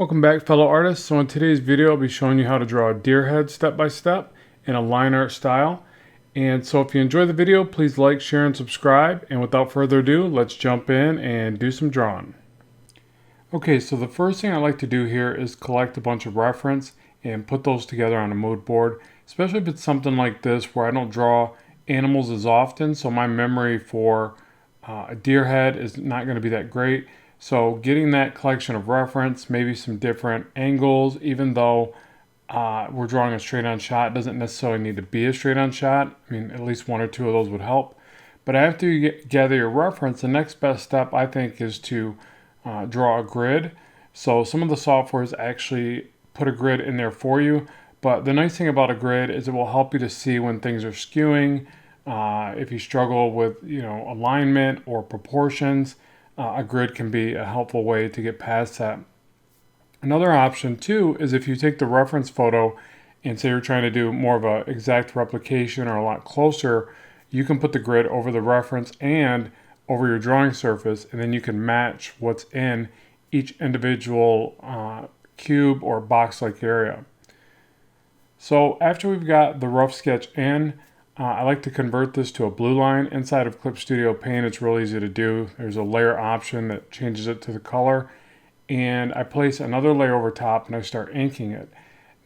Welcome back, fellow artists. So in today's video I'll be showing you how to draw a deer head step by step in a line art style. And so if you enjoy the video, please like, share, and subscribe. And without further ado, let's jump in and do some drawing. Okay, so the first thing I like to do here is collect a bunch of reference and put those together on a mood board, especially if it's something like this where I don't draw animals as often, so my memory for a deer head is not going to be that great. So getting that collection of reference, maybe some different angles, even though we're drawing a straight on shot, it doesn't necessarily need to be a straight on shot. I mean, at least one or two of those would help. But after you gather your reference, the next best step I think is to draw a grid. So some of the softwares actually put a grid in there for you. But the nice thing about a grid is it will help you to see when things are skewing. If you struggle with alignment or proportions, a grid can be a helpful way to get past that. Another option too is if you take the reference photo and say you're trying to do more of an exact replication or a lot closer, you can put the grid over the reference and over your drawing surface, and then you can match what's in each individual cube or box-like area. So after we've got the rough sketch in, I like to convert this to a blue line. Inside of Clip Studio Paint, it's real easy to do. There's a layer option that changes it to the color. And I place another layer over top and I start inking it.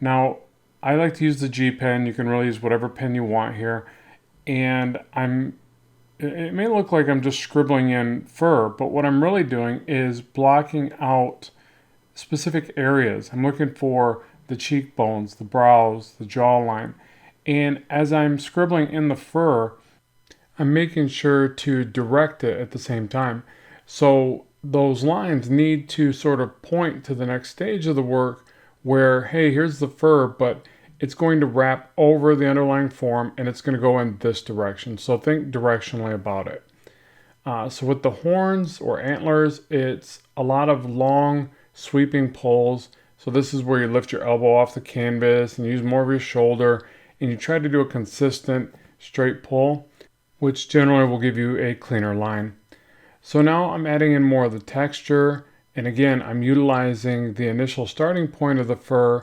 Now, I like to use the G pen. You can really use whatever pen you want here. And it may look like I'm just scribbling in fur, but what I'm really doing is blocking out specific areas. I'm looking for the cheekbones, the brows, the jawline. And as I'm scribbling in the fur, I'm making sure to direct it at the same time. So those lines need to sort of point to the next stage of the work where, hey, here's the fur, but it's going to wrap over the underlying form and it's going to go in this direction. So think directionally about it. So with the horns or antlers, it's a lot of long sweeping pulls. So this is where you lift your elbow off the canvas and use more of your shoulder, and you try to do a consistent straight pull, which generally will give you a cleaner line. So now I'm adding in more of the texture, and again, I'm utilizing the initial starting point of the fur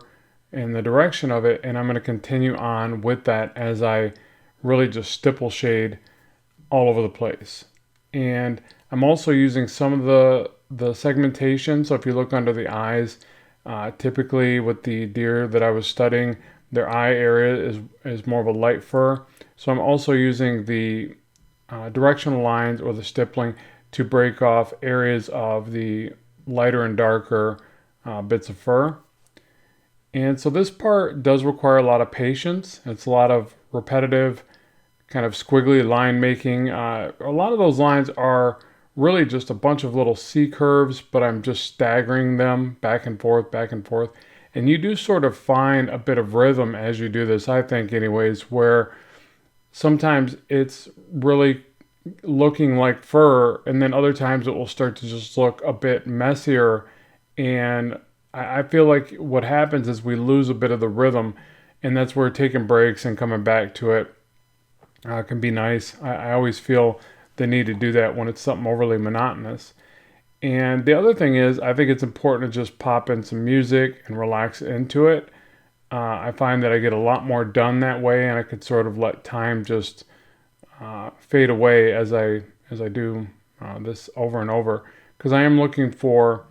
and the direction of it, and I'm going to continue on with that as I really just stipple shade all over the place. And I'm also using some of the segmentation. So if you look under the eyes, typically with the deer that I was studying, their eye area is more of a light fur. So I'm also using the directional lines or the stippling to break off areas of the lighter and darker bits of fur. And so this part does require a lot of patience. It's a lot of repetitive kind of squiggly line making. A lot of those lines are really just a bunch of little C curves, but I'm just staggering them back and forth, back and forth. And you do sort of find a bit of rhythm as you do this, I think anyways, where sometimes it's really looking like fur, and then other times it will start to just look a bit messier. And I feel like what happens is we lose a bit of the rhythm, and that's where taking breaks and coming back to it can be nice. I always feel the need to do that when it's something overly monotonous. And the other thing is, I think it's important to just pop in some music and relax into it. I find that I get a lot more done that way, and I could sort of let time just fade away as I do this over and over. Because I am looking for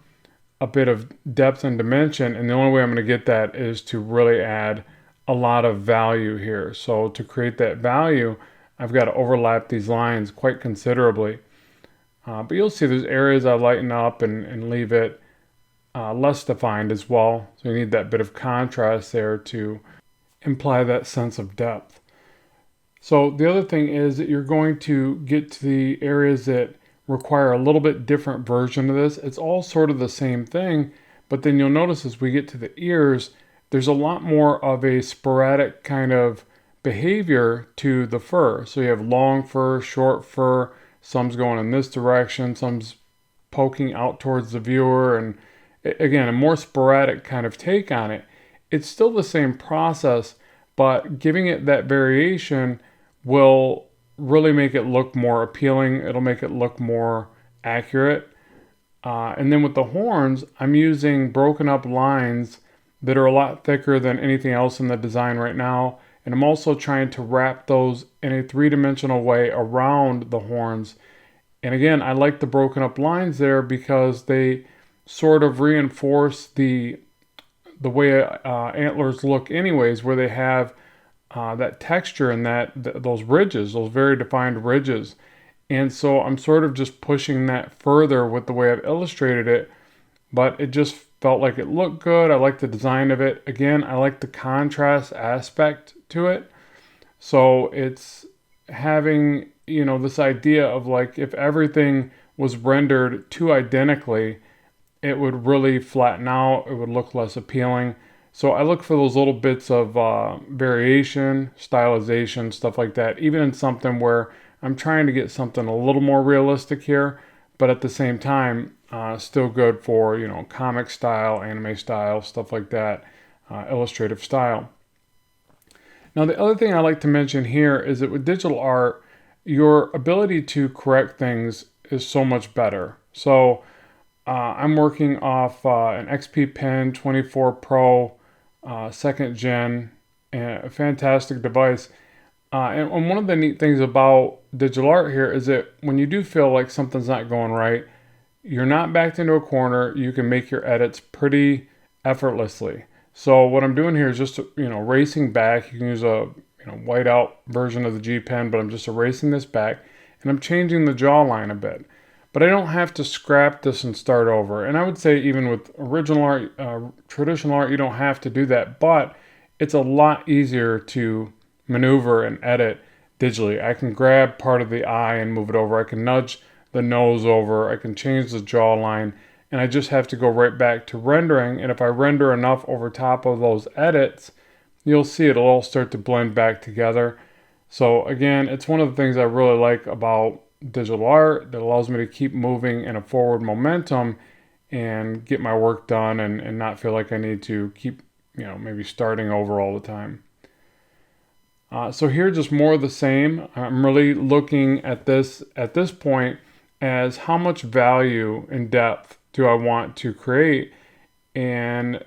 a bit of depth and dimension, and the only way I'm going to get that is to really add a lot of value here. So to create that value, I've got to overlap these lines quite considerably. But you'll see there's areas I lighten up and leave it less defined as well. So you need that bit of contrast there to imply that sense of depth. So the other thing is that you're going to get to the areas that require a little bit different version of this. It's all sort of the same thing, but then you'll notice as we get to the ears, there's a lot more of a sporadic kind of behavior to the fur. So you have long fur, short fur, some's going in this direction, some's poking out towards the viewer, and again, a more sporadic kind of take on it. It's still the same process, but giving it that variation will really make it look more appealing. It'll make it look more accurate. And then with the horns, I'm using broken up lines that are a lot thicker than anything else in the design right now. And I'm also trying to wrap those in a three-dimensional way around the horns. And again, I like the broken up lines there because they sort of reinforce the way antlers look anyways, where they have that texture and those ridges, those very defined ridges. And so I'm sort of just pushing that further with the way I've illustrated it, but it just felt like it looked good. I like the design of it. Again, I like the contrast aspect to it. So it's having, this idea of like if everything was rendered too identically, it would really flatten out. It would look less appealing. So I look for those little bits of variation, stylization, stuff like that, even in something where I'm trying to get something a little more realistic here, but at the same time, still good for, comic style, anime style, stuff like that, illustrative style. Now, the other thing I like to mention here is that with digital art, your ability to correct things is so much better. So I'm working off an XP Pen 24 Pro 2nd gen, a fantastic device. And one of the neat things about digital art here is that when you do feel like something's not going right, you're not backed into a corner. You can make your edits pretty effortlessly. So what I'm doing here is just, erasing back. You can use a whiteout version of the G Pen, but I'm just erasing this back and I'm changing the jawline a bit. But I don't have to scrap this and start over. And I would say even with original art, traditional art, you don't have to do that. But it's a lot easier to maneuver and edit digitally. I can grab part of the eye and move it over. I can nudge the nose over. I can change the jawline. And I just have to go right back to rendering. And if I render enough over top of those edits, you'll see it'll all start to blend back together. So again, it's one of the things I really like about digital art that allows me to keep moving in a forward momentum and get my work done and not feel like I need to keep, maybe starting over all the time. So here, just more of the same. I'm really looking at this point as how much value and depth do I want to create, and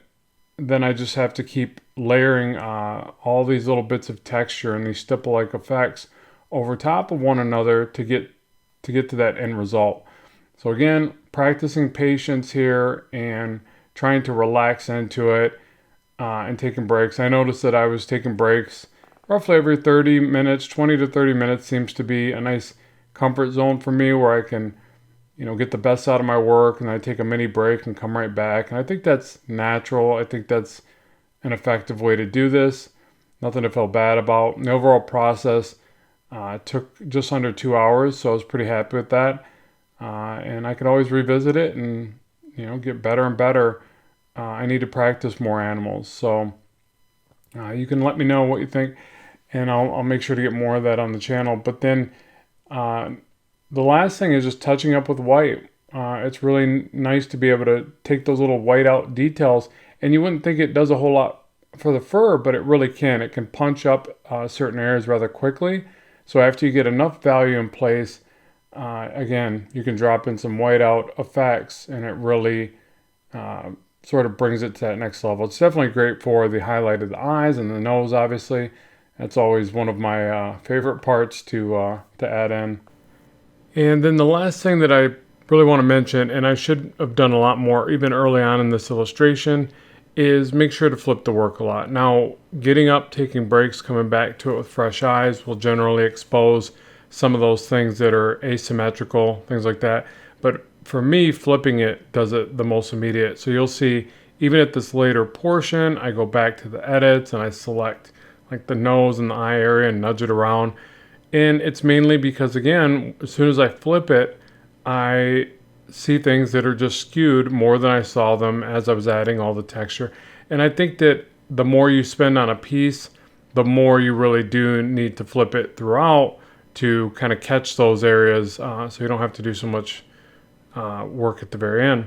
then I just have to keep layering all these little bits of texture and these stipple-like effects over top of one another to get to that end result. So again, practicing patience here and trying to relax into it and taking breaks. I noticed that I was taking breaks roughly every 30 minutes. 20 to 30 minutes seems to be a nice comfort zone for me where I can, get the best out of my work, and I take a mini break and come right back. And I think that's natural. I think that's an effective way to do this. Nothing to feel bad about. And the overall process took just under 2 hours, so I was pretty happy with that. And I could always revisit it and, get better and better. I need to practice more animals. So you can let me know what you think, and I'll make sure to get more of that on the channel. But then the last thing is just touching up with white. It's really nice to be able to take those little white out details, and you wouldn't think it does a whole lot for the fur, but it really can. It can punch up certain areas rather quickly. So after you get enough value in place, again, you can drop in some whiteout effects, and it really sort of brings it to that next level. It's definitely great for the highlight of the eyes and the nose, obviously. That's always one of my favorite parts to add in. And then the last thing that I really want to mention, and I should have done a lot more even early on in this illustration, is make sure to flip the work a lot. Now, getting up, taking breaks, coming back to it with fresh eyes will generally expose some of those things that are asymmetrical, things like that. But for me, flipping it does it the most immediate. So you'll see, even at this later portion, I go back to the edits and I select like the nose and the eye area and nudge it around. And it's mainly because, again, as soon as I flip it, I see things that are just skewed more than I saw them as I was adding all the texture. And I think that the more you spend on a piece, the more you really do need to flip it throughout to kind of catch those areas, so you don't have to do so much work at the very end.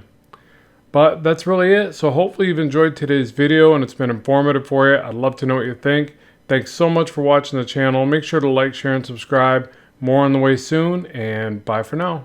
But that's really it. So hopefully you've enjoyed today's video and it's been informative for you. I'd love to know what you think. Thanks so much for watching the channel. Make sure to like, share, and subscribe. More on the way soon, and bye for now.